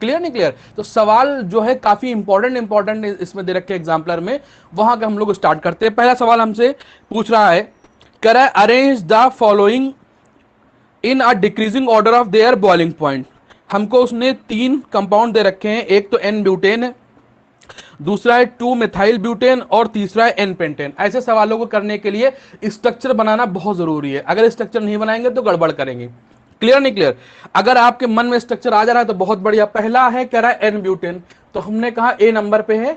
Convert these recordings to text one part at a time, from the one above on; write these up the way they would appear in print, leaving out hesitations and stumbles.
Clear नहीं clear? तो सवाल जो है काफी इंपॉर्टेंट इसमें दे रखे एग्जाम्पलर में, वहां का हम लोग स्टार्ट करते हैं। पहला सवाल हमसे पूछ रहा है, कह रहा है arrange the following in a decreasing order of there boiling point. हमको उसने 3 कंपाउंड दे रखे हैं, एक तो एन ब्यूटेन है, दूसरा है 2 मिथाइल ब्यूटेन और तीसरा है एन पेंटेन। ऐसे सवालों को करने के लिए स्ट्रक्चर बनाना बहुत जरूरी है, अगर स्ट्रक्चर नहीं बनाएंगे तो गड़बड़ करेंगे। क्लियर नहीं क्लियर? अगर आपके मन में स्ट्रक्चर आ जा रहा है तो बहुत बढ़िया। पहला है कह रहा है एन ब्यूटेन, तो हमने कहा ए नंबर पे है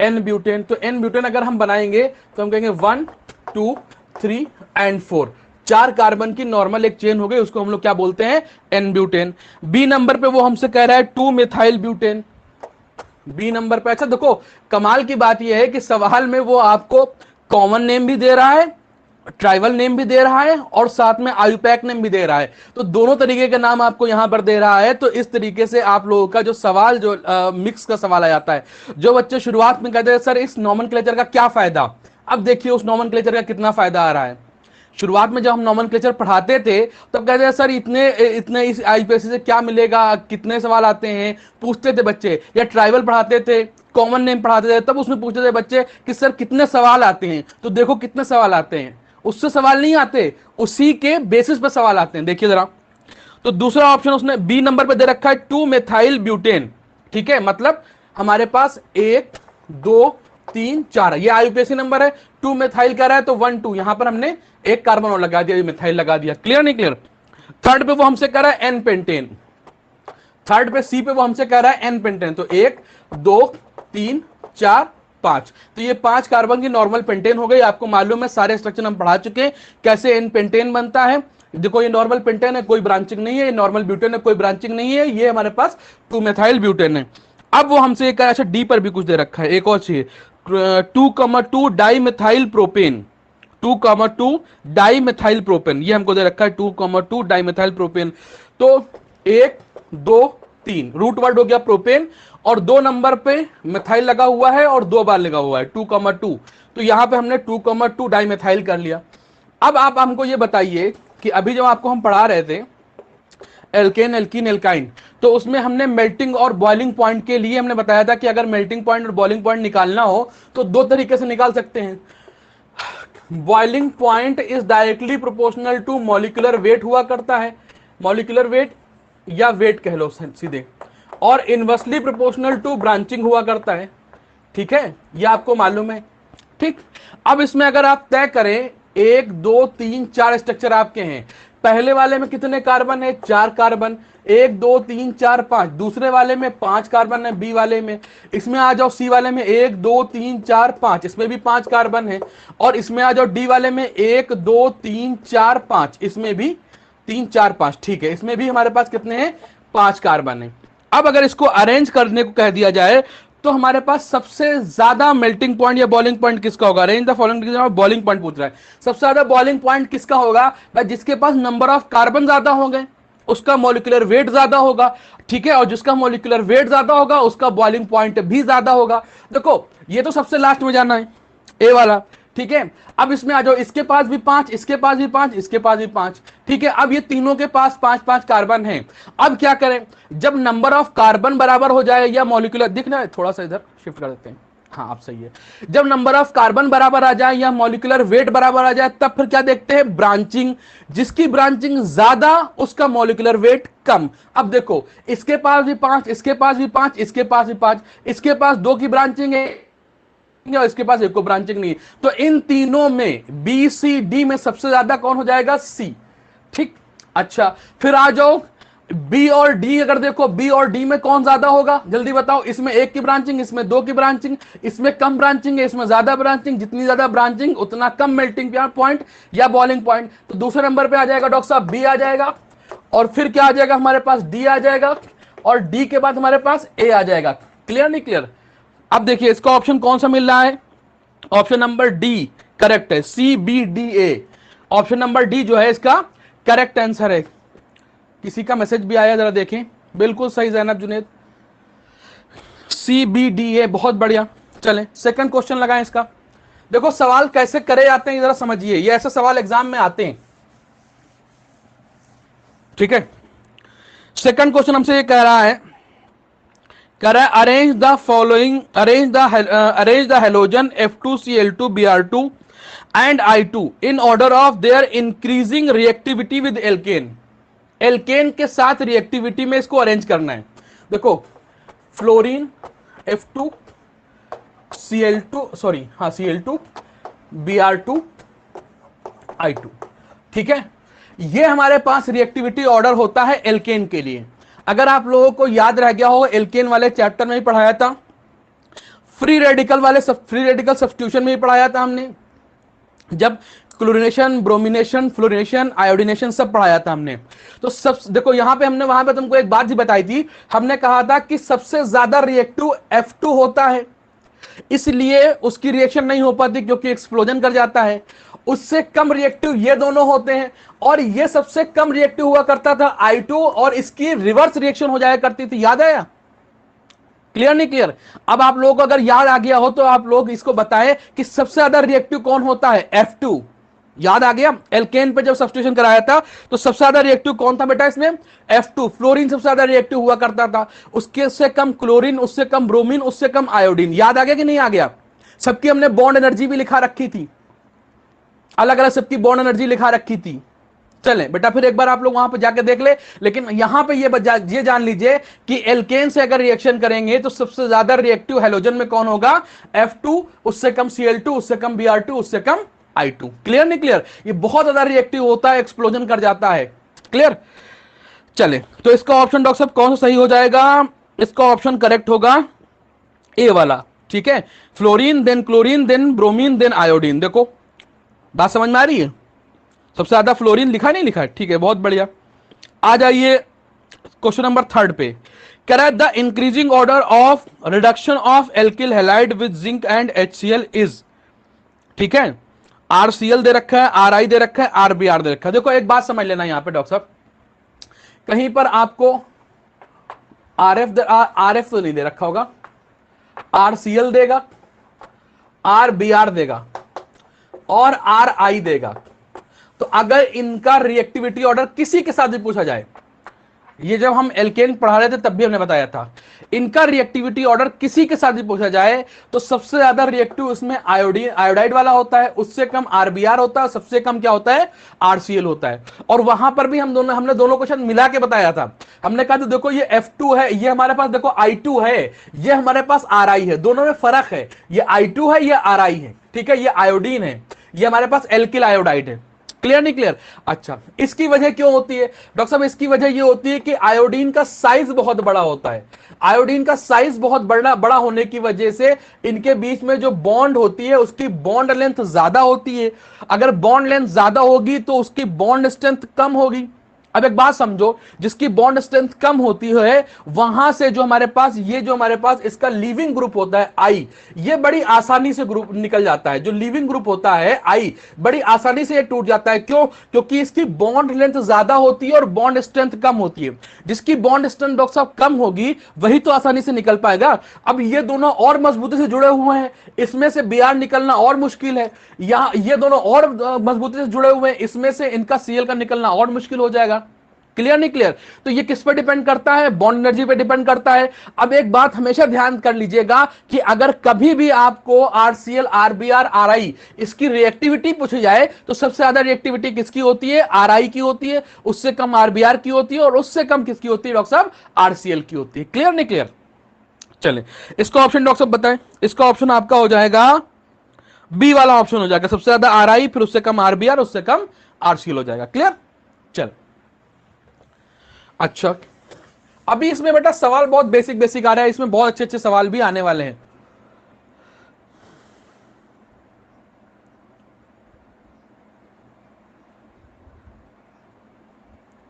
एन ब्यूटेन। तो एन ब्यूटेन अगर हम बनाएंगे तो हम कहेंगे 1 2 3 एंड 4, 4 कार्बन की नॉर्मल एक चेन हो गई, उसको हम लोग क्या बोलते हैं? N butane. बी नंबर पे वो हमसे कह रहा है 2 मिथाइल ब्यूटेन, बी नंबर पे। अच्छा देखो, कमाल की बात यह है कि सवाल में वो आपको कॉमन नेम भी दे रहा है, ट्राइबल नेम भी दे रहा है और साथ में आयुपैक नेम भी दे रहा है, तो दोनों तरीके के नाम आपको यहां पर दे रहा है। तो इस तरीके से आप लोगों का जो सवाल जो मिक्स का सवाल आ जाता है। जो बच्चे शुरुआत में कहते हैं सर इस नॉमेनक्लेचर का क्या फायदा, अब देखिए उस नॉमेनक्लेचर का कितना फायदा आ रहा है। शुरुआत में जब हम नॉमेनक्लेचर पढ़ाते थे तब कहते हैं सर इतने इतने इस आईपीएससी से क्या मिलेगा, कितने सवाल आते हैं, पूछते थे बच्चे। या ट्राइबल पढ़ाते थे, कॉमन नेम पढ़ाते थे, तब उसमें पूछते थे बच्चे कि सर कितने सवाल आते हैं, तो देखो कितने सवाल आते हैं। उससे सवाल नहीं आते, उसी के बेसिस पर सवाल आते हैं। देखिए जरा, तो दूसरा ऑप्शन उसने बी नंबर पे दे रखा है 2 मेथाइल ब्यूटेन। ठीक है, मतलब हमारे पास 1 2 3 4 ये आईयूपीएसी नंबर है। 2 मेथाइल का रहा है तो 1 2, यहां पर हमने एक कार्बन और लगा दिया, मिथाइल लगा दिया। क्लियर नहीं क्लियर? थर्ड पे वो हमसे कह रहा है एन पेंटेन, थर्ड पे सी पे वो हमसे कह रहा है एन पेंटेन। तो 1 2 3 4 5, तो ये 5 कार्बन की नॉर्मल पेंटेन हो गई। आपको मालूम है सारे स्ट्रक्चर हम पढ़ा चुके हैं कैसे एन पेंटेन बनता है। देखो ये नॉर्मल पेंटेन है, कोई ब्रांचिंग नहीं है, ये नॉर्मल ब्यूटेन है, कोई ब्रांचिंग नहीं है, ये हमारे पास 2 मेथाइल ब्यूटेन है। अब वो हमसे एक, अच्छा डी पर भी कुछ दे रखा है, एक और चाहिए 2,2 di methyl propane, 2,2 di methyl propane, ये हमको दे रखा है 2,2 डाई मिथाइल प्रोपेन। तो 1 2 3 रूट वर्ड हो गया प्रोपेन, और 2 नंबर पे मिथाइल लगा हुआ है और 2 बार लगा हुआ है 2,2, तो यहां पे हमने 2,2 डाई मिथाइल कर लिया। अब आप हमको ये बताइए कि अभी जब आपको हम पढ़ा रहे थे एल्केन एल्कीन एल्काइन, तो उसमें हमने मेल्टिंग और बॉइलिंग पॉइंट के लिए हमने बताया था कि अगर मेल्टिंग पॉइंट और बॉइलिंग पॉइंट निकालना हो तो 2 तरीके से निकाल सकते हैं। Boiling point is directly proportional to molecular weight हुआ करता है, मॉलिक्यूलर वेट या वेट कह लो सीधे, और इनवर्सली प्रोपोर्शनल टू ब्रांचिंग हुआ करता है। ठीक है, ये आपको मालूम है। ठीक, अब इसमें अगर आप तय करें 1 2 3 4 स्ट्रक्चर आपके हैं, पहले वाले में कितने कार्बन है? 4 कार्बन, 1 2 3 4 5। दूसरे वाले में 5 कार्बन है, बी वाले में। इसमें आ जाओ सी वाले में 1 2 3 4 5, इसमें भी 5 कार्बन है। और इसमें आ जाओ डी वाले में 1 2 3 4 5, इसमें भी 3 4 5। ठीक है, इसमें भी हमारे पास कितने हैं? 5 कार्बन है। अब अगर इसको अरेंज करने को कह दिया जाए तो हमारे पास सबसे ज्यादा मेल्टिंग पॉइंट या बॉइलिंग पॉइंट किसका होगा? Arrange the following, boiling point पूछ रहा है। सबसे ज्यादा बॉइलिंग पॉइंट किसका होगा? जिसके पास नंबर ऑफ कार्बन ज्यादा होंगे उसका मॉलिक्यूलर वेट ज्यादा होगा। ठीक है, और जिसका मॉलिक्यूलर वेट ज्यादा होगा उसका बॉइलिंग पॉइंट भी ज्यादा होगा। देखो ये तो सबसे लास्ट में जाना है, ए वाला। ठीक है, अब इसमें आ जाओ, इसके पास भी 5, इसके पास भी 5, इसके पास भी 5। ठीक है, अब ये तीनों के पास 5-5 कार्बन है। अब क्या करें? जब नंबर ऑफ कार्बन बराबर हो जाए या मॉलिक्यूलर, दिखना है थोड़ा सा इधर शिफ्ट कर देते हैं, हाँ आप सही है। जब नंबर ऑफ कार्बन बराबर आ जाए या मॉलिक्यूलर वेट बराबर आ जाए तब फिर क्या देखते हैं? ब्रांचिंग। जिसकी ब्रांचिंग ज्यादा उसका मॉलिक्यूलर वेट कम। अब देखो इसके पास भी 5, इसके पास भी 5, इसके पास भी 5, इसके पास 2 की ब्रांचिंग है और इसके पास एक को ब्रांचिंग नहीं, तो इन तीनों में बी सी डी में सबसे ज्यादा कौन हो जाएगा? सी। ठीक, अच्छा फिर आ जाओ बी और डी, अगर देखो बी और डी में कौन ज्यादा होगा? जल्दी बताओ। इसमें 1 की ब्रांचिंग, इसमें 2 की ब्रांचिंग, इसमें कम ब्रांचिंग है, इसमें ज्यादा ब्रांचिंग। जितनी ज्यादा ब्रांचिंग उतना कम मेल्टिंग पॉइंट या बॉइलिंग पॉइंट। तो दूसरे नंबर पे आ जाएगा डॉक्टर साहब बी आ जाएगा, और फिर क्या आ जाएगा हमारे पास? डी आ जाएगा, और डी के बाद हमारे पास ए आ जाएगा। क्लियर नहीं क्लियर? अब देखिए इसका ऑप्शन कौन सा मिल रहा है? ऑप्शन नंबर डी करेक्ट है, C B D A. Option number D जो है इसका करेक्ट आंसर है। किसी का मैसेज भी आया, जरा देखें। बिल्कुल सही Zainab Junaid, C B D A, बहुत बढ़िया। चलें सेकंड क्वेश्चन लगाएं इसका। देखो सवाल कैसे करे जाते हैं जरा समझिए, ये ऐसे सवाल एग्जाम में आते हैं। ठीक है, सेकंड क्वेश्चन हमसे ये कह रहा है कह रहा है arrange the following, arrange the halogen F2Cl2Br2 and I2 in order of their increasing reactivity with alkane. Alkane के साथ रिएक्टिविटी में इसको अरेंज करना है। देखो फ्लोरीन F2 Cl2 सॉरी हाँ Cl2 Br2 I2, ठीक है। ये हमारे पास रिएक्टिविटी ऑर्डर होता है एल्केन के लिए। अगर आप लोगों को याद रह गया हो, एल्केन वाले चैप्टर में ही पढ़ाया था, फ्री रेडिकल सब्स्टिट्यूशन में ही पढ़ाया था हमने, जब क्लोरीनेशन, ब्रोमिनेशन, फ्लोरिनेशन, आयोडीनेशन सब पढ़ाया था हमने। तो सब देखो यहां पे हमने वहां पे तुमको एक बात ही बताई थी, हमने कहा था कि सबसे ज्यादा रिएक्टिव F2 होता है, इसलिए उसकी रिएक्शन नहीं हो पाती क्योंकि एक्सप्लोजन कर जाता है। उससे कम रिएक्टिव ये दोनों होते हैं, और ये सबसे कम रिएक्टिव हुआ करता था I2, और इसकी रिवर्स रिएक्शन हो जाया करती थी। याद आया? क्लियर नहीं क्लियर? अब आप लोगों को अगर याद आ गया हो तो आप लोग इसको बताएं कि सबसे ज्यादा रिएक्टिव कौन होता है? F2। याद आ गया? एल्केन पे जब सब्स्टिट्यूशन कराया था तो सबसे ज्यादा रिएक्टिव कौन था बेटा इसमें? F2। फ्लोरीन सबसे ज्यादा रिएक्टिव हुआ करता था, उसके से कम क्लोरीन, उससे कम ब्रोमीन, उससे कम आयोडीन। याद आ गया कि नहीं आ गया? सबकी हमने बॉन्ड एनर्जी भी लिखा रखी थी, अलग अलग सबकी बॉन्ड एनर्जी लिखा रखी थी। चलें बेटा फिर एक बार आप लोग वहां पर जाके देख ले, लेकिन यहां पे ये जान लीजिए कि एल्केन से अगर रिएक्शन करेंगे तो सबसे ज्यादा रिएक्टिव हेलोजन में कौन होगा? F2, उससे कम Cl2, उससे कम Br2, उससे कम I2। क्लियर नहीं क्लियर? ये बहुत ज्यादा रिएक्टिव होता है, एक्सप्लोजन कर जाता है। क्लियर? चले तो इसका ऑप्शन डॉक्टर साहब कौन सा सही हो जाएगा? इसका ऑप्शन करेक्ट होगा ए वाला, ठीक है। Fluorine, then chlorine, then bromine, then iodine. देखो बात समझ में आ रही है? सबसे ज्यादा फ्लोरीन लिखा नहीं लिखा है? ठीक है, बहुत बढ़िया। आ जाइए क्वेश्चन नंबर 3 पे। कह रहा है the increasing order of reduction of alkyl halide with zinc and HCl is, ठीक है। RCl दे रखा है, RI दे रखा है, RBr दे रखा है। देखो एक बात समझ लेना यहां पे डॉक्टर साहब, कहीं पर आपको RF तो नहीं दे रखा होगा, RCl देगा, RBr देगा और RI देगा। तो अगर इनका रिएक्टिविटी ऑर्डर किसी के साथ भी पूछा जाए, ये जब हम एल्केन पढ़ा रहे थे तब भी हमने बताया था, इनका रिएक्टिविटी ऑर्डर किसी के साथ भी पूछा जाए तो सबसे ज्यादा रिएक्टिव उसमें आयोडाइड वाला होता है, उससे कम RBr होता है, सबसे कम क्या होता है? RCl होता है। और वहां पर भी हमने दोनों क्वेश्चन मिला के बताया था। हमने कहा था देखो ये F2 है, ये हमारे पास देखो I2 है, ये हमारे पास RI है, दोनों में फर्क है। ये I2 है, ये RI है, ठीक है। ये आयोडीन है, ये हमारे पास एल्किल आयोडाइड है। क्लियर नहीं क्लियर? अच्छा, इसकी वजह क्यों होती है डॉक्टर साहब? इसकी वजह यह होती है कि आयोडीन का साइज बहुत बड़ा होता है। आयोडीन का साइज बहुत बड़ा होने की वजह से इनके बीच में जो बॉन्ड होती है उसकी बॉन्ड लेंथ ज्यादा होती है। अगर बॉन्ड लेंथ ज्यादा होगी तो उसकी बॉन्ड स्ट्रेंथ कम होगी। अब एक बात समझो, जिसकी बॉन्ड स्ट्रेंथ कम होती है वहां से जो हमारे पास इसका लीविंग ग्रुप होता है आई, ये बड़ी आसानी से ग्रुप निकल जाता है। जो लीविंग ग्रुप होता है आई, बड़ी आसानी से ये टूट जाता है। क्यों? क्योंकि इसकी बॉन्ड लेंथ ज्यादा होती है और बॉन्ड स्ट्रेंथ कम होती है। जिसकी बॉन्ड स्ट्रेंथ डॉक्टर साहब कम होगी वही तो आसानी से निकल पाएगा। अब ये दोनों और मजबूती से जुड़े हुए हैं, इसमें से Br निकलना और मुश्किल है। यहां ये दोनों और मजबूती से जुड़े हुए हैं, इसमें से इनका Cl का निकलना और मुश्किल हो जाएगा। क्लियर नहीं क्लियर? तो ये किस पर डिपेंड करता है? बॉन्ड एनर्जी पे डिपेंड करता है। अब एक बात हमेशा ध्यान कर लीजिएगा कि अगर कभी भी आपको RCl, RBr, RI इसकी रिएक्टिविटी पूछी जाए तो सबसे ज्यादा रिएक्टिविटी किसकी होती है? RI की होती है, उससे कम RBr की होती है, और उससे कम किसकी होती है डॉक्टर साहब? RCl की होती है। क्लियर नहीं क्लियर? चले इसका ऑप्शन डॉक्टर साहब बताएं। इसका ऑप्शन आपका हो जाएगा बी वाला ऑप्शन हो जाएगा, सबसे ज्यादा RI, फिर उससे कम RBr, उससे कम RCl हो जाएगा। क्लियर? चल अच्छा, अभी इसमें बेटा सवाल बहुत बेसिक बेसिक आ रहा है, इसमें बहुत अच्छे अच्छे सवाल भी आने वाले हैं।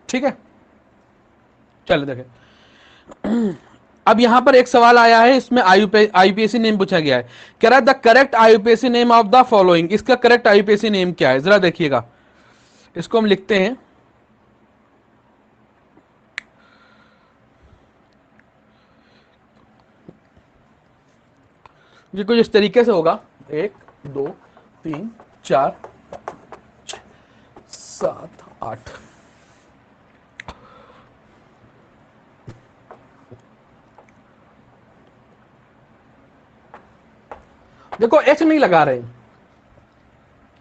ठीक है, चलो देखें। अब यहां पर एक सवाल आया है, इसमें आईयूपीएसी नेम पूछा गया है। कह रहा है the correct IUPAC name of the following, इसका करेक्ट आईयूपीएसी नेम क्या है? जरा देखिएगा, इसको हम लिखते हैं। ये कुछ इस तरीके से होगा, 1 2 3 4 7 8। देखो एच नहीं लगा रहे हैं,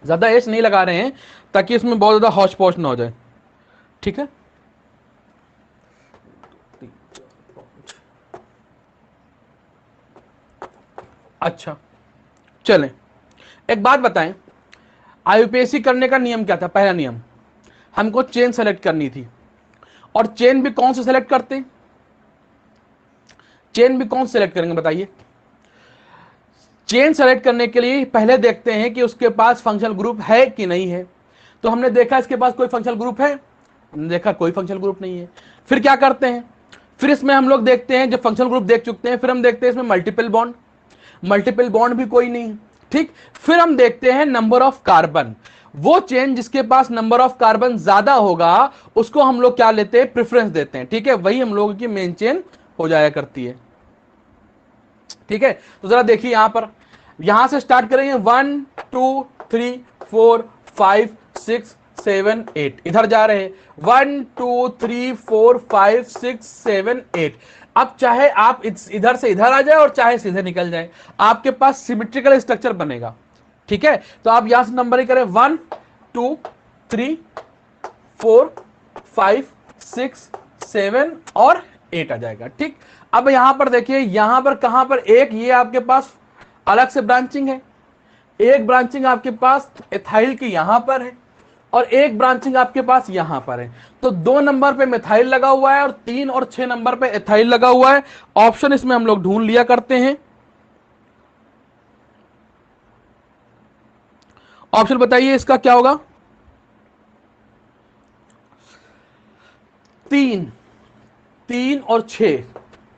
ज्यादा एच नहीं लगा रहे हैं ताकि इसमें बहुत ज्यादा हौच पौच ना हो जाए, ठीक है। अच्छा चलें, एक बात बताएं, आईयूपीएसी करने का नियम क्या था? पहला नियम, हमको चेन सेलेक्ट करनी थी, और चेन भी कौन से सेलेक्ट करते हैं? चेन भी कौन सेलेक्ट करेंगे बताइए? चेन सेलेक्ट करने के लिए पहले देखते हैं कि उसके पास फंक्शनल ग्रुप है कि नहीं है। तो हमने देखा इसके पास कोई फंक्शनल ग्रुप है, हमने देखा कोई फंक्शनल ग्रुप नहीं है। फिर क्या करते हैं? फिर इसमें हम लोग देखते हैं, जब फंक्शनल ग्रुप देख चुके हैं, फिर हम देखते हैं इसमें मल्टीपल बॉन्ड, मल्टीपल बॉन्ड भी कोई नहीं, ठीक। फिर हम देखते हैं नंबर ऑफ कार्बन, वो चेन जिसके पास नंबर ऑफ कार्बन ज्यादा होगा उसको हम लोग क्या लेते हैं? प्रेफरेंस देते हैं, ठीक है। वही हम लोगों की मेन चेन हो जाया करती है, ठीक है। तो जरा देखिए यहां पर, यहां से स्टार्ट करेंगे 1 2 3 4 5 6 7 8, इधर जा रहे हैं 1 2 3 4 5 6 7 8। अब चाहे आप इधर से इधर आ जाए और चाहे सीधे निकल जाए, आपके पास सिमेट्रिकल स्ट्रक्चर बनेगा, ठीक है। तो आप यहां से नंबरिंग करें 1 2 3 4 5 6 7 और 8 आ जाएगा, ठीक। अब यहां पर देखिए, यहां पर कहां पर एक ये आपके पास अलग से ब्रांचिंग है, एक ब्रांचिंग आपके पास एथाइल की यहां पर है, और एक ब्रांचिंग आपके पास यहां पर है। तो 2 नंबर पे मिथाइल लगा हुआ है और 3 और 6 नंबर पे एथाइल लगा हुआ है। ऑप्शन इसमें हम लोग ढूंढ लिया करते हैं। ऑप्शन बताइए इसका क्या होगा? 3 और 6,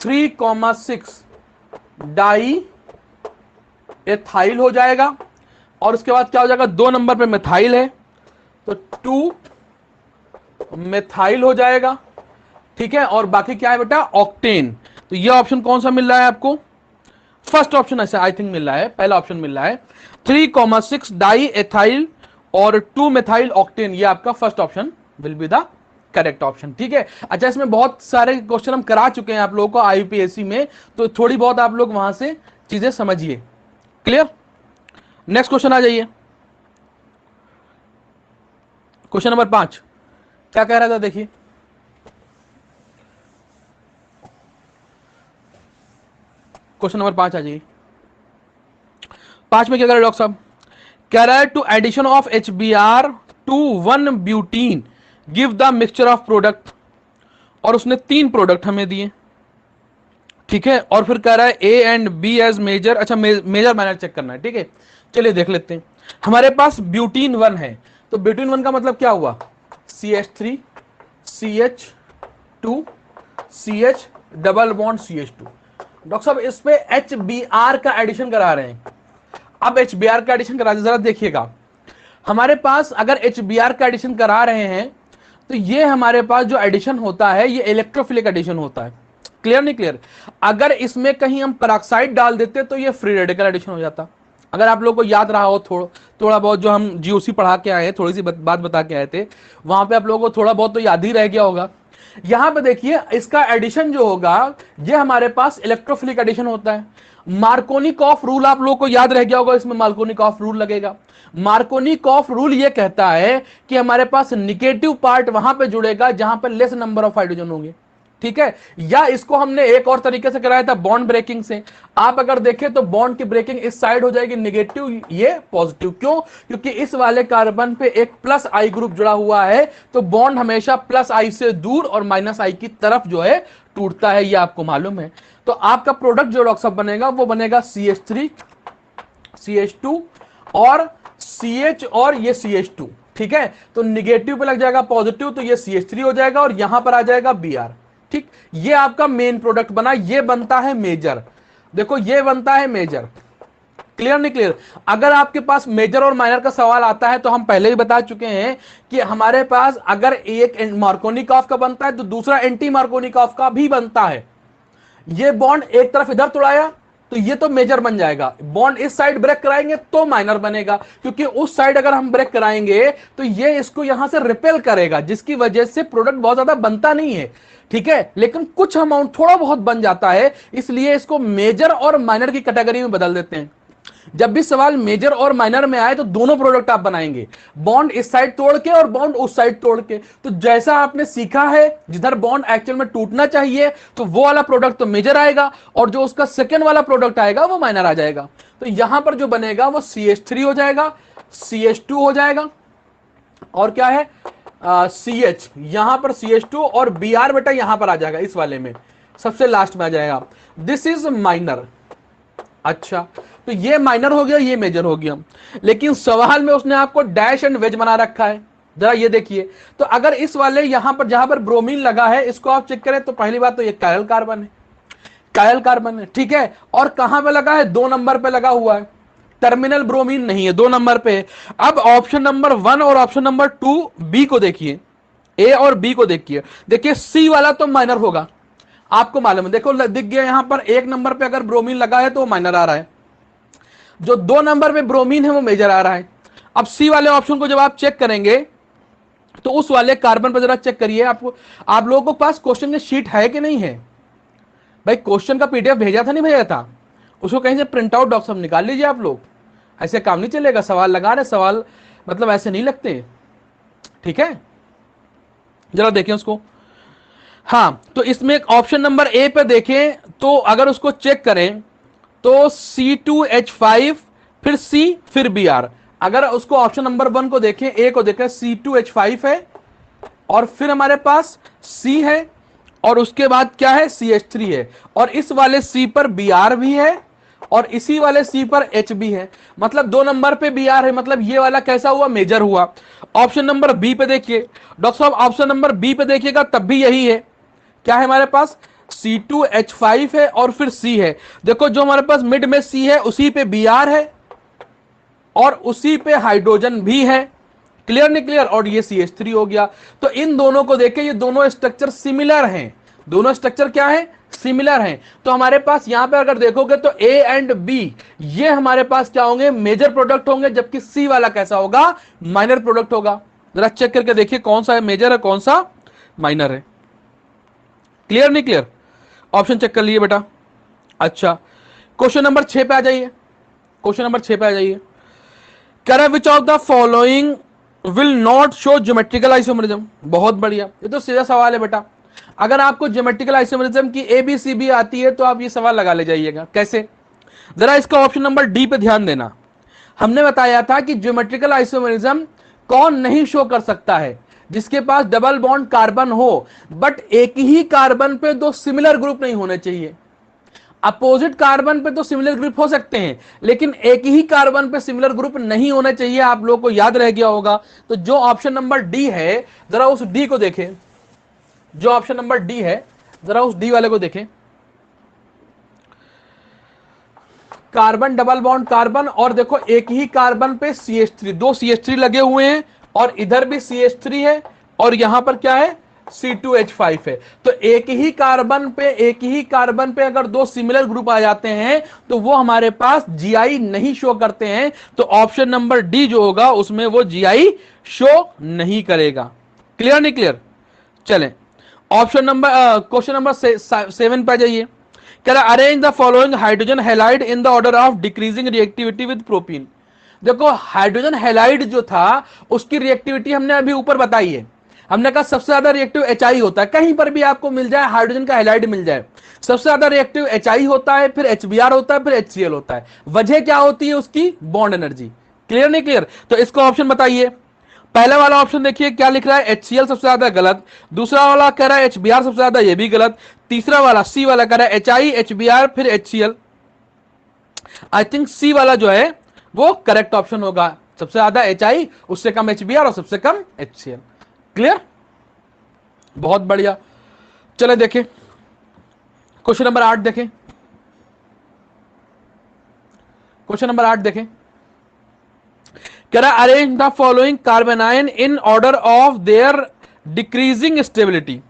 3,6 डाई एथाइल हो जाएगा, और उसके बाद क्या हो जाएगा? 2 नंबर पे मिथाइल है तो 2 मिथाइल हो जाएगा, ठीक है। और बाकी क्या है बेटा? ऑक्टेन। तो ये ऑप्शन कौन सा मिल रहा है आपको? फर्स्ट ऑप्शन ऐसा आई थिंक मिल रहा है, पहला ऑप्शन मिल रहा है 3,6 डाई एथाइल और 2 मिथाइल ऑक्टेन, ये आपका first option will be the correct option, ठीक है। अच्छा, इसमें बहुत सारे क्वेश्चन हम करा चुके हैं आप लोगों को आईयूपीएससी में, तो थोड़ी बहुत आप लोग वहां से चीजें समझिए। क्लियर? नेक्स्ट क्वेश्चन आ जाइए, क्वेश्चन नंबर 5 क्या कह रहा था देखिए। क्वेश्चन नंबर 5 आ जाइए। 5 में क्या कह रहा है डॉक्टर साहब? कह रहा है to addition of HBr to 1 butene give the mixture of product, और उसने 3 प्रोडक्ट हमें दिए, ठीक है। और फिर कह रहा है A and B as major, अच्छा मेजर माइनर चेक करना है, ठीक है। चलिए देख लेते हैं। हमारे पास ब्यूटीन 1 है, तो ब्यूटीन 1 का मतलब क्या हुआ? CH3 CH2 CH double bond CH2। Doctor साहब इस पे HBr का एडिशन करा रहे हैं। अब HBr का एडिशन करा, जरा देखिएगा, हमारे पास अगर HBr का एडिशन करा रहे हैं तो ये हमारे पास जो एडिशन होता है ये इलेक्ट्रोफिलिक एडिशन होता है। क्लियर नहीं क्लियर? अगर इसमें कहीं हम पेरोक्साइड डाल देते तो ये फ्री रेडिकल एडिशन हो जाता। अगर आप लोगों को याद रहा हो थोड़ा बहुत, जो हम जीओसी पढ़ा के आए, थोड़ी सी बात बता के आए थे, वहां पे आप लोगों को थोड़ा बहुत तो याद ही रह गया होगा। यहां पे देखिए इसका एडिशन जो होगा ये हमारे पास इलेक्ट्रोफिलिक एडिशन होता है। मार्कोनिकॉफ रूल आप लोगों को याद रह गया होगा, इसमें मार्कोनिकॉफ रूल लगेगा। मार्कोनिकॉफ रूल ये कहता है कि हमारे पास निगेटिव पार्ट वहां पे जुड़ेगा जहां पर लेस नंबर ऑफ हाइड्रोजन होंगे, ठीक है। या इसको हमने एक और तरीके से कराया था बॉन्ड ब्रेकिंग से। आप अगर देखें तो बॉन्ड की ब्रेकिंग इस साइड हो जाएगी निगेटिव, ये पॉजिटिव। क्यों? क्योंकि इस वाले कार्बन पे एक प्लस आई ग्रुप जुड़ा हुआ है, तो बॉन्ड हमेशा प्लस आई से दूर और माइनस आई की तरफ जो है टूटता है, ये आपको मालूम है। तो आपका प्रोडक्ट जो डॉक्टर साहब बनेगा वो बनेगा CH3 CH2 और CH और ये CH2, ठीक है। तो निगेटिव पे लग जाएगा पॉजिटिव, तो ये CH3 हो जाएगा और यहां पर आ जाएगा Br, ठीक। ये आपका मेन प्रोडक्ट बना, ये बनता है मेजर। देखो ये बनता है मेजर। क्लियर नहीं क्लियर? अगर आपके पास मेजर और माइनर का सवाल आता है तो हम पहले ही बता चुके हैं कि हमारे पास अगर एक मार्कोनिकॉफ का बनता है तो दूसरा एंटी मार्कोनिकॉफ का भी बनता है। ये बॉन्ड एक तरफ इधर तोड़ाया तो ये तो मेजर बन जाएगा, बॉन्ड इस साइड ब्रेक कराएंगे तो माइनर बनेगा, क्योंकि उस साइड अगर हम ब्रेक कराएंगे तो ये इसको यहां से रिपेल करेगा, जिसकी वजह से प्रोडक्ट बहुत ज्यादा बनता नहीं है, ठीक है। लेकिन कुछ अमाउंट थोड़ा बहुत बन जाता है, इसलिए इसको मेजर और माइनर की कैटेगरी में बदल देते हैं। जब भी सवाल मेजर और माइनर में आए तो दोनों प्रोडक्ट आप बनाएंगे, बॉन्ड इस साइड तोड़ के और बॉन्ड उस साइड तोड़ के। तो जैसा आपने सीखा है, जिधर बॉन्ड एक्चुअल में टूटना चाहिए तो वो वाला प्रोडक्ट तो मेजर आएगा, और जो उसका सेकेंड वाला प्रोडक्ट आएगा वो माइनर आ जाएगा। तो यहां पर जो बनेगा वो CH3 हो जाएगा, CH2 हो जाएगा, और क्या है CH, यहां पर CH2, और Br बेटा यहां पर आ जाएगा, इस वाले में सबसे लास्ट में आ जाएगा। This is minor. अच्छा, तो ये माइनर हो गया, ये मेजर हो गया, लेकिन सवाल में उसने आपको डैश एंड वेज बना रखा है। जरा ये देखिए, तो अगर इस वाले यहां पर जहां पर ब्रोमीन लगा है इसको आप चेक करें तो पहली बात तो ये कायल कार्बन है, कायल कार्बन है, ठीक है। और कहां पे लगा है, 2 नंबर पे लगा हुआ है, टर्मिनल ब्रोमीन नहीं है, 2 नंबर पे है। अब ऑप्शन नंबर 1 और ऑप्शन नंबर 2 बी को देखिए, ए और बी को देखिए, देखिए सी वाला तो माइनर होगा, आपको मालूम है, देखो दिख गया यहां पर 1 नंबर पे अगर ब्रोमीन लगा है तो वो माइनर आ रहा है, जो 2 नंबर पे ब्रोमीन है वो मेजर आ रहा है। अब सी वाले ऑप्शन को जब आप चेक करेंगे तो उस वाले कार्बन पर जरा चेक करिए, आपको, आप लोगों के पास क्वेश्चन की शीट है कि नहीं है? भाई क्वेश्चन का PDF भेजा था नहीं भेजा था? उसको कहीं से प्रिंट आउट डॉक्टर साहब निकाल लीजिए आप लोग, ऐसे काम नहीं चलेगा, सवाल लगा रहे, सवाल मतलब ऐसे नहीं लगते, ठीक है। जरा देखें उसको, हाँ, तो इसमें ऑप्शन नंबर ए पे देखें तो अगर उसको चेक करें तो C2H5 फिर C फिर Br। अगर उसको ऑप्शन नंबर 1 को देखें, ए को देखें, C2H5 है और फिर हमारे पास C है और उसके बाद क्या है, CH3 है, और इस वाले C पर Br भी है और इसी वाले C पर H भी है, मतलब 2 नंबर पे Br है, मतलब ये वाला कैसा हुआ, मेजर हुआ। ऑप्शन नंबर बी पे देखिए डॉक्टर साहब, ऑप्शन नंबर बी पे देखिएगा तब भी यही है, क्या है हमारे पास, C2H5 है और फिर C है। देखो जो हमारे पास मिड में C है उसी पे Br है और उसी पे हाइड्रोजन भी है, क्लियर नहीं क्लियर, और ये CH3 हो गया। तो इन दोनों को देखें, ये दोनों स्ट्रक्चर सिमिलर हैं, दोनों स्ट्रक्चर क्या है, सिमिलर हैं। तो हमारे पास यहां पे अगर देखोगे तो A एंड B ये हमारे पास क्या होंगे, मेजर प्रोडक्ट होंगे, जबकि C वाला कैसा होगा, माइनर प्रोडक्ट होगा। जरा चेक करके देखिए कौन सा है मेजर है, कौन सा माइनर है, क्लियर नहीं क्लियर, ऑप्शन चेक कर लिए बेटा। अच्छा, क्वेश्चन नंबर 6 पे आ जाइए, क्वेश्चन नंबर 6 पे आ जाइए, कह रहा विच of the following will not show geometrical isomerism. बहुत बढ़िया, ये तो सीधा सवाल है बेटा, अगर आपको ज्योमेट्रिकल आइसोमरिज्म की ABCB आती है तो आप ये सवाल लगा ले जाइएगा, कैसे, जरा इसका ऑप्शन नंबर डी पे ध्यान देना। हमने बताया था कि ज्योमेट्रिकल आइसोमरिज्म कौन नहीं शो कर सकता है, जिसके पास डबल बॉन्ड कार्बन हो बट एक ही कार्बन पे 2 सिमिलर ग्रुप नहीं होने चाहिए। अपोजिट कार्बन पे तो सिमिलर ग्रुप हो सकते हैं लेकिन एक ही कार्बन पे सिमिलर ग्रुप नहीं होने चाहिए, आप लोग को याद रह गया होगा। तो जो ऑप्शन नंबर डी है जरा उस डी को देखें, जो ऑप्शन नंबर डी है जरा उस डी वाले को देखें, कार्बन डबल बॉन्ड कार्बन, और देखो एक ही कार्बन पे CH3, 2 CH3 लगे हुए हैं और इधर भी CH3 है और यहां पर क्या है, C2H5 है। तो एक ही कार्बन पे अगर 2 सिमिलर ग्रुप आ जाते हैं तो वो हमारे पास GI नहीं शो करते हैं, तो ऑप्शन नंबर डी जो होगा उसमें वो GI शो नहीं करेगा, क्लियर नहीं क्लियर। चलें ऑप्शन नंबर क्वेश्चन नंबर 7 पे आ जाइए, कह रहा arrange the following hydrogen halide in the order of decreasing reactivity with propene. देखो हाइड्रोजन हैलाइड जो था उसकी रिएक्टिविटी हमने अभी ऊपर बताई है, हमने कहा सबसे ज्यादा रिएक्टिव HI होता है, कहीं पर भी आपको मिल जाए हाइड्रोजन का हैलाइड मिल जाए, सबसे ज्यादा रिएक्टिव HI होता है, फिर HBr होता है, फिर HCl होता है। वजह क्या होती है उसकी, बॉन्ड एनर्जी, क्लियर नहीं क्लियर। तो इसको ऑप्शन बताइए, पहला वाला ऑप्शन देखिए क्या लिख रहा है, HCl सबसे ज्यादा, गलत। दूसरा वाला कह रहा है HBr सबसे ज्यादा, ये भी गलत। तीसरा वाला सी वाला कह रहा है HI HBr फिर HCl। आई थिंक सी वाला जो है वो करेक्ट ऑप्शन होगा, सबसे ज्यादा HI, उससे कम HBr और सबसे कम HCl, क्लियर, बहुत बढ़िया। चले देखें क्वेश्चन नंबर 8 देखें, क्वेश्चन नंबर 8 देखें, कह रहा arrange the following carbon ion in order of their decreasing stability.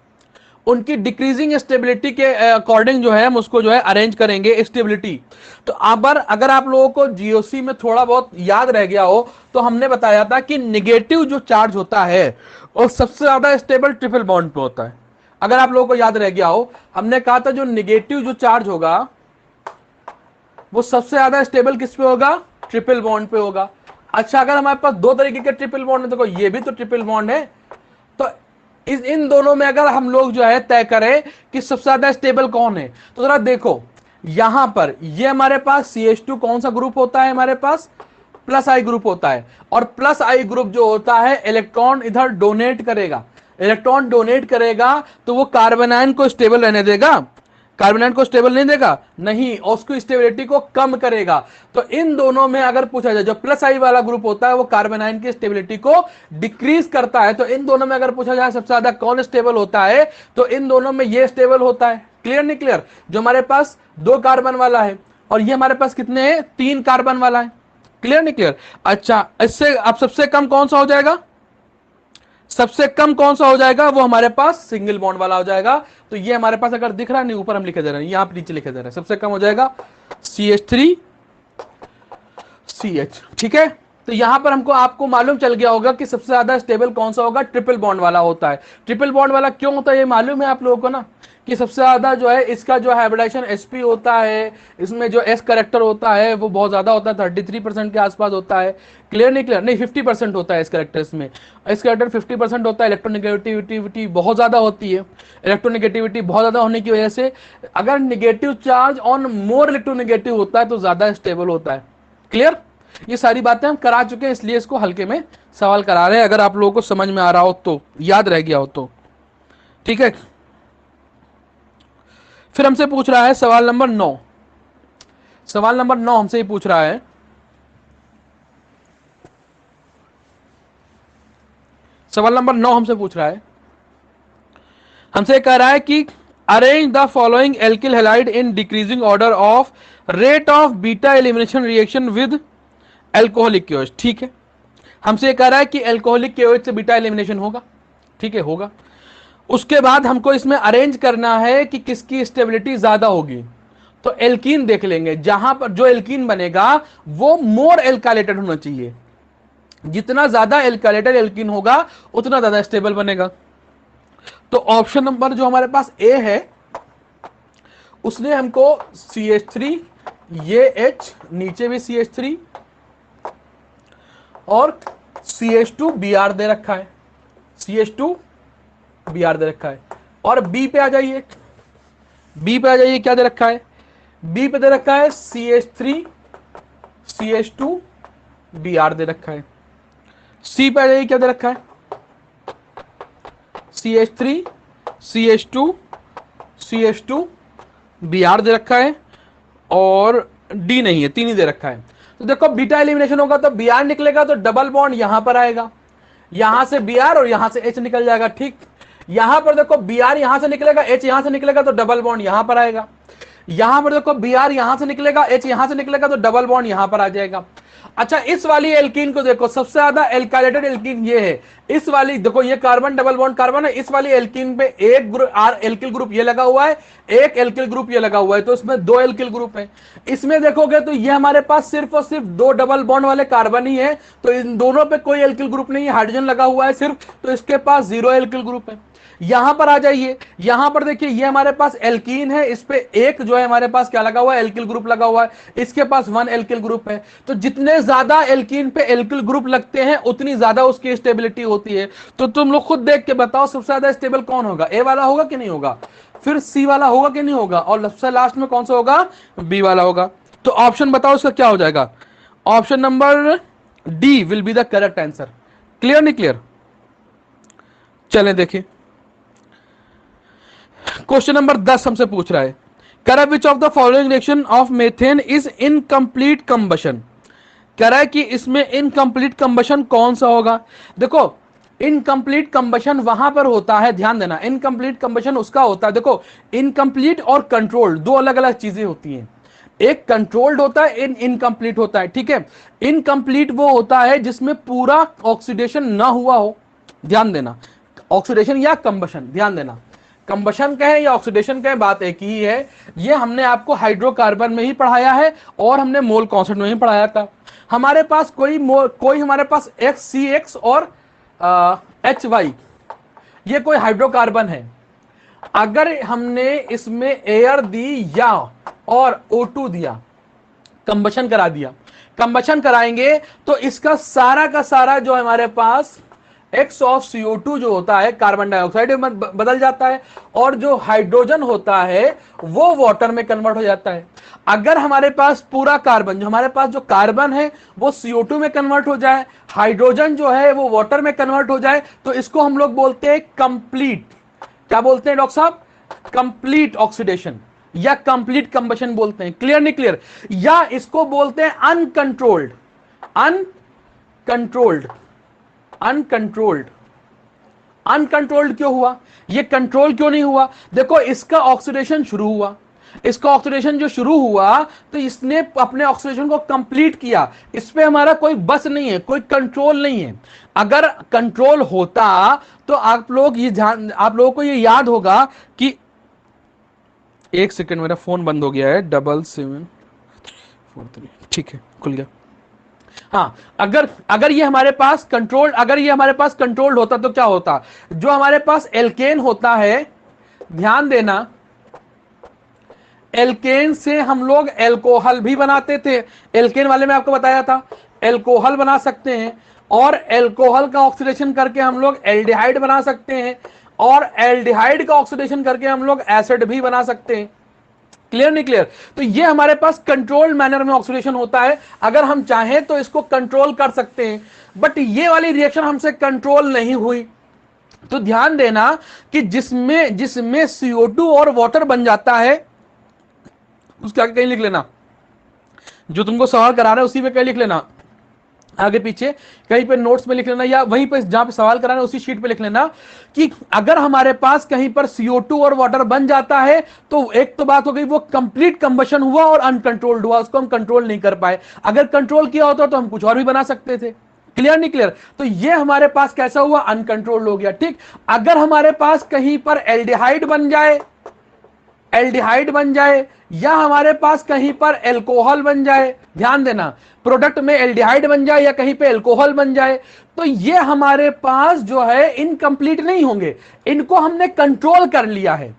उनकी डिक्रीजिंग स्टेबिलिटी के अकॉर्डिंग जो है हम उसको जो है अरेंज करेंगे स्टेबिलिटी। तो अगर आप लोगों को जीओसी में थोड़ा बहुत याद रह गया हो तो हमने बताया था कि नेगेटिव जो चार्ज होता है वो सबसे ज्यादा स्टेबल ट्रिपल बॉन्ड पे होता है। अगर आप लोगों को याद रह गया हो हमने कहा था जो नेगेटिव जो चार्ज होगा वो सबसे ज्यादा स्टेबल किस पे होगा? ट्रिपल बॉन्ड पे होगा। अच्छा, अगर हमारे पास दो तरीके के ट्रिपल बॉन्ड है, देखो ये भी तो ट्रिपल बॉन्ड है, तो इन दोनों में अगर हम लोग जो है तय करें कि सबसे ज्यादा स्टेबल कौन है, तो जरा देखो यहां पर ये हमारे पास CH2 कौन सा ग्रुप होता है? हमारे पास प्लस आई ग्रुप होता है, और प्लस आई ग्रुप जो होता है इलेक्ट्रॉन इधर डोनेट करेगा, इलेक्ट्रॉन डोनेट करेगा तो वो कार्बन आयन को स्टेबल रहने देगा? कार्बन आयन को स्टेबल नहीं देगा, नहीं, और उसकी स्टेबिलिटी को कम करेगा। तो इन दोनों में अगर पूछा जाए, जो प्लस आई वाला ग्रुप होता है वो कार्बन आयन की स्टेबिलिटी को डिक्रीज करता है। तो इन दोनों में अगर पूछा जाए सबसे ज्यादा कौन स्टेबल होता है, तो इन दोनों में ये स्टेबल होता है। क्लियर नहीं क्लियर? जो हमारे पास 2 कार्बन वाला है और ये हमारे पास कितने हैं? 3 कार्बन वाला है। क्लियर नहीं क्लियर? अच्छा, इससे अब सबसे कम कौन सा हो जाएगा? सबसे कम कौन सा हो जाएगा? वो हमारे पास सिंगल बॉन्ड वाला हो जाएगा। तो ये हमारे पास अगर दिख रहा है, नहीं ऊपर हम लिखे दे रहे हैं, यहां पर नीचे लिखे दे रहे हैं, सबसे कम हो जाएगा CH3CH। ठीक है, तो यहां पर हमको आपको मालूम चल गया होगा कि सबसे ज्यादा स्टेबल कौन सा होगा? ट्रिपल बॉन्ड वाला होता है। ट्रिपल बॉन्ड वाला क्यों होता है ये मालूम है आप लोगों को ना, कि सबसे ज्यादा जो है इसका जो हाइब्रिडाइजेशन sp होता है, इसमें जो s करेक्टर होता है वो बहुत ज्यादा होता है, 33% के आसपास होता है। क्लियर नहीं क्लियर? नहीं, 50% होता है s करेक्टर, इसमें s करेक्टर 50% होता है। इलेक्ट्रोनेगेटिविटी बहुत ज्यादा होती है, इलेक्ट्रोनेगेटिविटी बहुत ज्यादा होने की वजह से अगर negative charge on more electronegative होता है तो ज्यादा स्टेबल होता है। क्लियर? ये सारी बातें हम करा चुके हैं, इसलिए इसको हल्के में सवाल करा रहे हैं, अगर आप लोगों को समझ में आ रहा हो तो, याद रह गया हो तो। ठीक है, फिर हमसे पूछ रहा है सवाल नंबर 9। सवाल नंबर 9 हमसे ही पूछ रहा है, सवाल नंबर 9 हमसे पूछ रहा है, हमसे कह रहा है कि arrange the following alkyl halide in decreasing order of rate of beta elimination reaction with alcoholic KOH. ठीक है, हमसे कह रहा है कि एल्कोहलिक केओएच से बीटा एलिमिनेशन होगा। ठीक है, होगा। उसके बाद हमको इसमें अरेंज करना है कि किसकी स्टेबिलिटी ज्यादा होगी। तो एल्कीन देख लेंगे, जहां पर जो एल्कीन बनेगा वो मोर एल्काइलेटेड होना चाहिए। जितना ज्यादा एल्काइलेटेड एल्कीन होगा उतना ज्यादा स्टेबल बनेगा। तो ऑप्शन नंबर जो हमारे पास ए है, उसने हमको CH3, ये H, नीचे भी CH3 और CH2Br दे रखा है, CH2Br दे रखा है। और बी पे आ जाइए, बी पे आ जाइए, क्या दे रखा है? बी पे दे रखा है CH3 CH2Br दे रखा है। सी पे आ जाइए, क्या दे रखा है? CH3 CH2 CH2Br दे रखा है, और डी नहीं है, 3 ही दे रखा है। तो देखो बीटा एलिमिनेशन होगा तो Br निकलेगा तो डबल बॉन्ड यहां पर आएगा, यहां से Br और यहां से H निकल जाएगा। ठीक, यहां पर देखो Br यहां से निकलेगा, H यहां से निकलेगा तो डबल बॉन्ड यहां पर आएगा। यहां पर देखो Br यहां से निकलेगा, H यहां से निकलेगा तो डबल बॉन्ड यहां पर आ जाएगा। अच्छा, इस वाली एल्कीन को देखो, सबसे ज्यादा एल्काइलेटेड एल्कीन ये है। इस वाली देखो, ये कार्बन डबल बॉन्ड कार्बन है, इस वाली एल्कीन पे एक ग्रुप एल्किल ग्रुप ये लगा हुआ है, एक एल्किल ग्रुप ये लगा हुआ है, तो इसमें 2 एल्किल ग्रुप है। इसमें देखोगे तो ये हमारे पास सिर्फ और सिर्फ 2 डबल बॉन्ड वाले कार्बन ही है, तो इन दोनों पे कोई एल्किल ग्रुप नहीं है, हाइड्रोजन लगा हुआ है सिर्फ, तो इसके पास 0 एल्किल ग्रुप है। यहां पर आ जाइए, यहां पर देखिए ये हमारे पास एल्कीन है, इस पे एक जो है हमारे पास क्या लगा हुआ है? एल्किल ग्रुप लगा हुआ है, इसके पास 1 एल्किल ग्रुप है। तो जितने ज्यादा एल्कीन पे एल्किल ग्रुप लगते हैं उतनी ज्यादा उसकी स्टेबिलिटी होती है। तो तुम लोग खुद देख के बताओ सबसे ज्यादा स्टेबल कौन होगा? ए वाला होगा कि नहीं होगा? फिर सी वाला होगा कि नहीं होगा? और सबसे लास्ट में कौन सा होगा? बी वाला होगा। तो ऑप्शन बताओ इसका क्या हो जाएगा? Option number D will be the correct answer. Clear नहीं क्लियर? चलें देखिए, क्वेश्चन नंबर 10 हमसे पूछ रहा है, कह विच of the following reaction of methane is incomplete combustion. कह रहा है कि इसमें इनकम्प्लीट कंबशन कौन सा होगा? देखो, इनकम्प्लीट कंबशन वहां पर होता है, ध्यान देना, इनकम्प्लीट कंबशन उसका होता है, देखो इनकम्प्लीट और कंट्रोल्ड 2 अलग अलग चीजें होती हैं। एक कंट्रोल्ड होता है, इनकम्प्लीट होता है। ठीक है, इनकम्प्लीट वो होता है जिसमें पूरा ऑक्सीडेशन ना हुआ हो, ध्यान देना, ऑक्सीडेशन या कंबशन, ध्यान देना, कंबशन कहें या ऑक्सीडेशन कहें बात एक ही है। ये हमने आपको हाइड्रोकार्बन में ही पढ़ाया है और हमने मोल कॉन्सेप्ट में ही पढ़ाया था। हमारे पास कोई हमारे पास XCX और HY, ये कोई हाइड्रोकार्बन है। अगर हमने इसमें एयर दी या और O2 दिया, कंबशन करा दिया, कंबशन कराएंगे तो इसका सारा का सारा जो हमारे पास एक्स ऑफ CO2 जो होता है कार्बन डाइऑक्साइड में बदल जाता है, और जो हाइड्रोजन होता है वो वाटर में कन्वर्ट हो जाता है। अगर हमारे पास पूरा कार्बन, जो हमारे पास जो कार्बन है वो CO2 में कन्वर्ट हो जाए, हाइड्रोजन जो है वो वाटर में कन्वर्ट हो जाए, तो इसको हम लोग बोलते हैं कंप्लीट, क्या बोलते हैं डॉक्टर साहब, कंप्लीट ऑक्सीडेशन या कंप्लीट कंबशन बोलते हैं। क्लियर नहीं क्लियर? या इसको बोलते हैं अनकंट्रोल्ड, अनकंट्रोल्ड, अनकंट्रोल्ड। अनकंट्रोल्ड क्यों हुआ? ये कंट्रोल क्यों नहीं हुआ? देखो इसका ऑक्सीडेशन शुरू हुआ, इसका ऑक्सीडेशन जो शुरू हुआ तो इसने अपने ऑक्सीडेशन को कंप्लीट किया, इस पे हमारा कोई बस नहीं है, कोई कंट्रोल नहीं है। अगर कंट्रोल होता तो आप लोगों को ये याद होगा कि एक सेकंड, मेरा फोन बंद हो गया है, 7743, ठीक है खुल गया। हाँ, अगर ये हमारे पास कंट्रोल, अगर ये हमारे पास कंट्रोल्ड होता तो क्या होता? जो हमारे पास एल्केन होता है, ध्यान देना, एल्केन से हम लोग एल्कोहल भी बनाते थे। एल्केन वाले में आपको बताया था एल्कोहल बना सकते हैं, और एल्कोहल का ऑक्सीडेशन करके हम लोग एल्डिहाइड बना सकते हैं, और एल्डिहाइड का ऑक्सीडेशन करके हम लोग एसिड भी बना सकते हैं। क्लियर नहीं क्लियर? तो ये हमारे पास कंट्रोल्ड मैनर में ऑक्सीडेशन होता है, अगर हम चाहें तो इसको कंट्रोल कर सकते हैं, बट ये वाली रिएक्शन हमसे कंट्रोल नहीं हुई। तो ध्यान देना कि जिसमें जिसमें CO2 और वाटर बन जाता है, उसके आगे कहीं लिख लेना, जो तुमको सवाल करा रहा है उसी में कहीं लिख लेना, आगे पीछे कहीं पे नोट्स में लिख लेना, या वहीं पे जहां पे सवाल करा रहे हैं उसी शीट पे लिख लेना कि अगर हमारे पास कहीं पर CO2 और वाटर बन जाता है तो एक तो बात हो गई, वो कंप्लीट कंबशन हुआ और अनकंट्रोल्ड हुआ, उसको हम कंट्रोल नहीं कर पाए। अगर कंट्रोल किया होता तो हम कुछ और भी बना सकते थे। क्लियर नहीं क्लियर? तो ये हमारे पास कैसा हुआ, अनकंट्रोल्ड हो गया। ठीक, अगर हमारे पास कहीं पर एल्डिहाइड बन जाए, एल्डिहाइड बन जाए, या हमारे पास कहीं पर एल्कोहल बन जाए, ध्यान देना, प्रोडक्ट में एल्डिहाइड बन जाए या कहीं पे एल्कोहल बन जाए, तो ये हमारे पास जो है इनकम्प्लीट नहीं होंगे, इनको हमने कंट्रोल कर लिया है,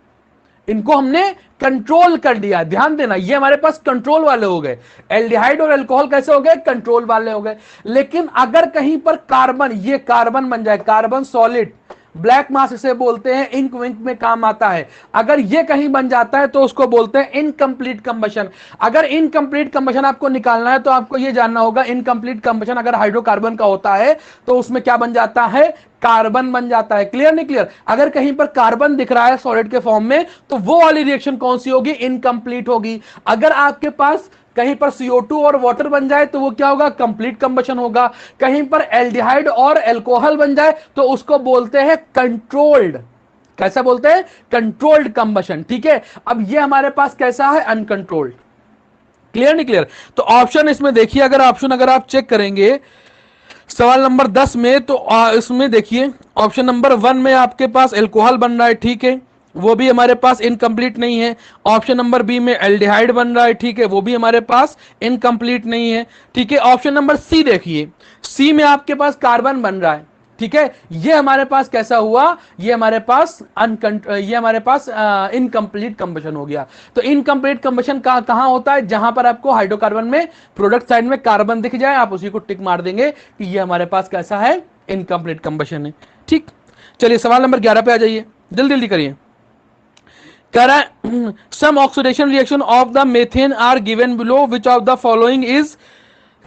इनको हमने कंट्रोल कर लिया। ध्यान देना, ये हमारे पास कंट्रोल वाले हो गए, एल्डिहाइड और अल्कोहल कैसे हो गए, कंट्रोल वाले हो गए। लेकिन अगर कहीं पर कार्बन, ये कार्बन बन जाए, कार्बन सॉलिड, ब्लैक मास इसे बोलते हैं, इंक विंक में काम आता है, अगर ये कहीं बन जाता है तो उसको बोलते हैं इनकम्प्लीट कंबशन। अगर इनकम्प्लीट कंबशन आपको निकालना है तो आपको ये जानना होगा, इनकम्प्लीट कंबशन अगर हाइड्रोकार्बन का होता है तो उसमें क्या बन जाता है, कार्बन बन जाता है। क्लियर नहीं क्लियर? अगर कहीं पर कार्बन दिख रहा है सॉलिड के फॉर्म में तो वो वाली रिएक्शन कौन सी होगी, इनकम्प्लीट होगी। अगर आपके पास कहीं पर CO2 और वाटर बन जाए तो वो क्या होगा, कंप्लीट कंबशन होगा। कहीं पर एल्डिहाइड और अल्कोहल बन जाए तो उसको बोलते हैं कंट्रोल्ड, कैसा बोलते हैं, कंट्रोल्ड कंबशन। ठीक है, अब ये हमारे पास कैसा है, अनकंट्रोल्ड। क्लियर नहीं क्लियर? तो ऑप्शन इसमें देखिए, अगर ऑप्शन अगर आप चेक करेंगे सवाल नंबर 10 में, तो इसमें देखिए ऑप्शन नंबर 1 में आपके पास एल्कोहल बन रहा है, ठीक है, वो भी हमारे पास इनकम्प्लीट नहीं है। ऑप्शन नंबर बी में एल्डिहाइड बन रहा है, ठीक है, वो भी हमारे पास इनकम्प्लीट नहीं है। ठीक है, ऑप्शन नंबर सी देखिए, सी में आपके पास कार्बन बन रहा है, ठीक है, ये हमारे पास कैसा हुआ, ये हमारे पास इनकम्प्लीट कंबशन हो गया। तो इनकम्प्लीट कंबशन कहां होता है, जहां पर आपको हाइड्रोकार्बन में प्रोडक्ट साइड में कार्बन दिख जाए, आप उसी को टिक मार देंगे कि ये हमारे पास कैसा है, इनकम्प्लीट कंबशन है। ठीक, चलिए सवाल नंबर 11 पे आ जाइए, जल्दी जल्दी करिए। Some oxidation reaction of the methane are given below, which of the following is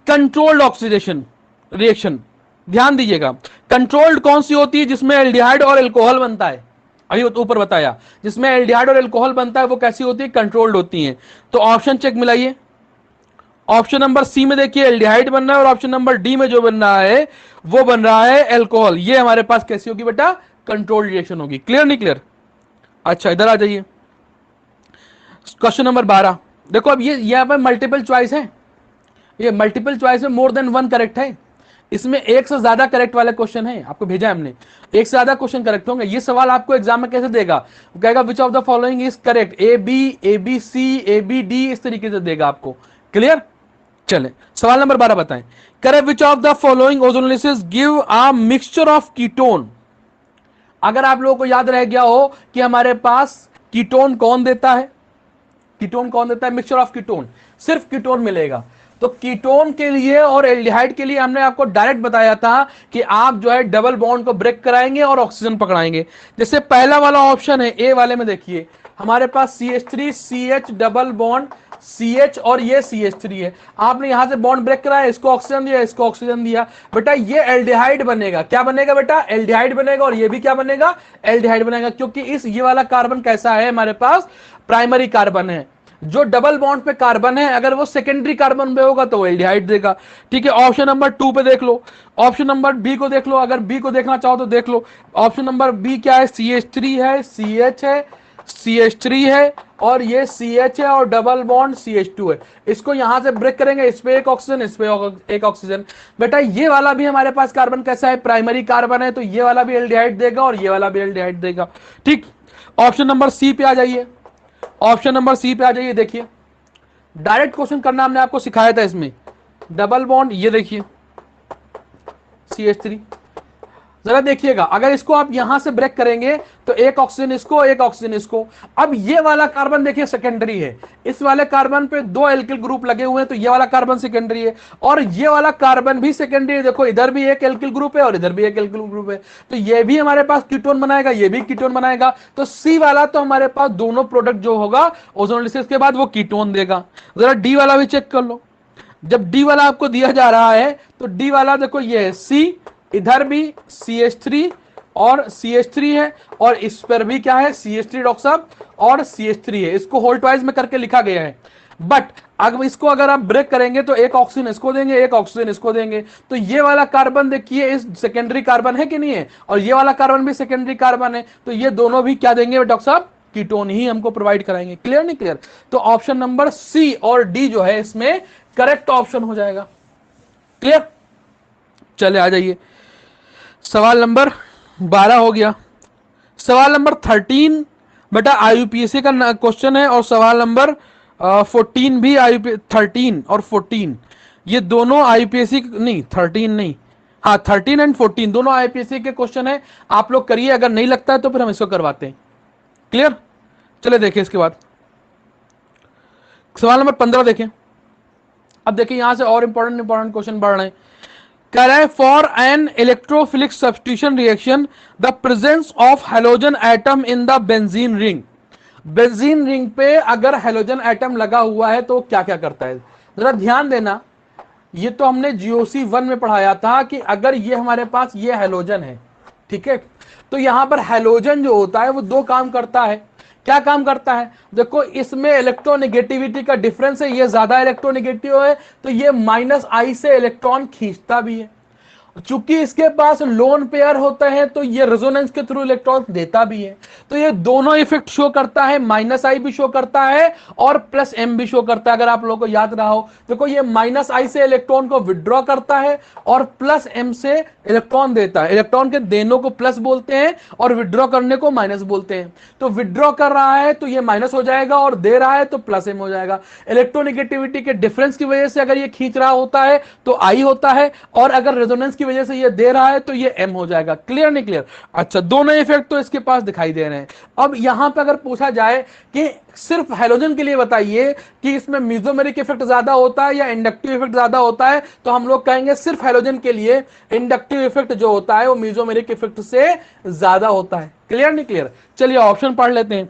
controlled oxidation reaction? ध्यान दीजिएगा, कंट्रोल्ड कौन सी होती है, जिसमें एल्डिहाइड और अल्कोहल बनता है, अभी ऊपर बताया, जिसमें एल्डिहाइड और अल्कोहल बनता है वो कैसी होती है, कंट्रोल्ड होती है। तो ऑप्शन चेक मिलाइए, ऑप्शन नंबर सी में देखिए एल्डिहाइड बन रहा है, और ऑप्शन नंबर डी में जो बन रहा है वो बन रहा है अल्कोहल। ये हमारे पास कैसी होगी बेटा, कंट्रोल्ड रिएक्शन होगी। क्लियर नहीं क्लियर? अच्छा, इधर आ जाइए, क्वेश्चन नंबर 12 देखो। अब ये यहाँ पर मल्टीपल चॉइस है, ये मल्टीपल चॉइस में मोर देन वन करेक्ट है, इसमें एक से ज्यादा करेक्ट वाले क्वेश्चन है, आपको भेजा है हमने, एक से ज्यादा क्वेश्चन करेक्ट होंगे। ये सवाल आपको एग्जाम में कैसे देगा, वो कहेगा which of the following is correct, A B C A B D, इस तरीके से देगा आपको। क्लियर? चले सवाल नंबर 12 बताएं, correct which of the following ozonolysis give a mixture of ketone. अगर आप लोगों को याद रह गया हो कि हमारे पास कीटोन कौन देता है, कीटोन कौन देता है? मिक्सचर ऑफ कीटोन, सिर्फ कीटोन मिलेगा। तो कीटोन के लिए और एल्डिहाइड के लिए हमने आपको डायरेक्ट बताया था कि आप जो है डबल बॉन्ड को ब्रेक कराएंगे और ऑक्सीजन पकड़ाएंगे। जैसे पहला वाला ऑप्शन है ए वाले में, देखिए हमारे पास CH3 CH double bond CH और ये CH3 है। आपने यहां से बॉन्ड ब्रेक कराया, इसको ऑक्सीजन दिया, इसको ऑक्सीजन दिया, बेटा ये एल्डिहाइड बनेगा। क्या बनेगा बेटा? एल्डिहाइड बनेगा। और ये भी क्या बनेगा? एल्डिहाइड बनेगा, क्योंकि इस ये वाला कार्बन कैसा है हमारे पास? प्राइमरी कार्बन है। जो डबल बॉन्ड पे कार्बन है अगर वो सेकेंडरी कार्बन पे होगा तो वो एल्डिहाइड देगा। ठीक है, ऑप्शन नंबर 2 पे देख लो, ऑप्शन नंबर बी को देख लो, अगर बी को देखना चाहो तो देख लो। ऑप्शन नंबर बी क्या है? CH3 है, CH है, CH3 है और ये CH है और डबल बॉन्ड CH2 है। इसको यहां से ब्रेक करेंगे, इस पे एक ऑक्सीजन, इस पे एक ऑक्सीजन। बेटा ये वाला भी हमारे पास कार्बन कैसा है? प्राइमरी कार्बन है, तो ये वाला भी एल्डिहाइड देगा और ये वाला भी एल्डिहाइड देगा। ठीक, ऑप्शन नंबर सी पे आ जाइए, ऑप्शन नंबर सी पे आ जाइए। देखिए डायरेक्ट क्वेश्चन करना हमने आपको सिखाया था इसमें। डबल बॉन्ड ये देखिए CH3, जरा देखिएगा अगर इसको आप यहां से ब्रेक करेंगे तो एक ऑक्सीजन इसको, एक ऑक्सीजन इसको। अब ये वाला कार्बन देखिए सेकेंडरी है, इस वाले कार्बन पे 2 एल्किल ग्रुप लगे हुए हैं, तो ये वाला कार्बन सेकेंडरी है और ये वाला कार्बन भी सेकेंडरी है। देखो इधर भी एक एल्किल ग्रुप है और इधर भी एक एल्किल ग्रुप है, तो ये भी हमारे पास कीटोन बनाएगा, ये भी कीटोन बनाएगा। तो सी वाला तो हमारे पास दोनों प्रोडक्ट जो होगा ओजोनोलिसिस के बाद वो कीटोन देगा। जरा डी वाला भी चेक कर लो। जब डी वाला आपको दिया जा रहा है तो डी वाला देखो ये है सी, इधर भी CH3 और CH3 है और इस पर भी क्या है? CH3 डॉक्टर साहब और CH3 है। इसको होल्ट वाइज में करके लिखा गया है, बट अब इसको अगर आप ब्रेक करेंगे तो एक ऑक्सीजन इसको देंगे, एक ऑक्सीजन इसको देंगे। तो ये वाला कार्बन देखिए इस सेकेंडरी कार्बन है कि नहीं है, और ये वाला कार्बन भी सेकेंडरी कार्बन है, तो ये दोनों भी क्या देंगे डॉक्टर साहब? कीटोन ही हमको प्रोवाइड कराएंगे। क्लियर नहीं क्लियर? तो ऑप्शन नंबर सी और डी जो है इसमें करेक्ट ऑप्शन हो जाएगा। क्लियर? चले आ जाइए, सवाल नंबर 12 हो गया। सवाल नंबर 13 बेटा IUPAC का क्वेश्चन है और सवाल नंबर 14 भी 13 और 14 ये दोनों IUPAC नहीं, 13 नहीं, हाँ 13 एंड 14 दोनों IUPAC के क्वेश्चन है। आप लोग करिए, अगर नहीं लगता है तो फिर हम इसको करवाते हैं। क्लियर? चले देखिए इसके बाद सवाल नंबर 15 देखें। अब देखिए यहां से और इंपॉर्टेंट क्वेश्चन बढ़ रहे हैं। कह रहा है for an electrophilic substitution reaction the presence of halogen atom in the benzene ring. Benzene ring पे अगर हेलोजन एटम लगा हुआ है तो क्या क्या करता है? जरा ध्यान देना, ये तो हमने GOC 1 में पढ़ाया था कि अगर ये हमारे पास ये हेलोजन है, ठीक है, तो यहां पर हेलोजन जो होता है वो 2 काम करता है। क्या काम करता है? देखो इसमें इलेक्ट्रोनेगेटिविटी का डिफरेंस है, ये ज्यादा इलेक्ट्रोनेगेटिव है तो ये -I से इलेक्ट्रॉन खींचता भी है। चूंकि इसके पास लोन पेयर होते हैं तो ये रेजोनेंस के थ्रू इलेक्ट्रॉन देता भी है। तो ये दोनों इफेक्ट शो करता है, -I भी शो करता है और +M भी शो करता है। अगर आप लोगों को याद रहा हो, देखो ये -I से इलेक्ट्रॉन को विड्रॉ करता है और +M से इलेक्ट्रॉन देता है। इलेक्ट्रॉन के देने को प्लस बोलते हैं और विड्रॉ करने को माइनस बोलते हैं। तो विड्रॉ कर रहा है तो ये माइनस हो जाएगा और दे रहा है तो +M हो जाएगा। इलेक्ट्रोनेगेटिविटी के डिफरेंस की वजह से अगर ये खींच रहा होता है तो I होता है, और अगर रेजोनेंस की वजह से ये दे रहा है तो ये M हो जाएगा। क्लियर नहीं क्लियर? अच्छा, दोनों इफेक्ट तो इसके पास दिखाई दे रहे हैं। अब यहां पर अगर पूछा जाए कि सिर्फ हेलोजन के लिए बताइए कि इसमें मेसोमेरिक इफेक्ट ज्यादा होता है या इंडक्टिव इफेक्ट ज्यादा होता है, तो हम लोग कहेंगे सिर्फ हेलोजन के लिए इंडक्टिव इफेक्ट जो होता है वो मेसोमेरिक इफेक्ट से ज्यादा होता है। क्लियर नहीं क्लियर? चलिए ऑप्शन पढ़ लेते हैं।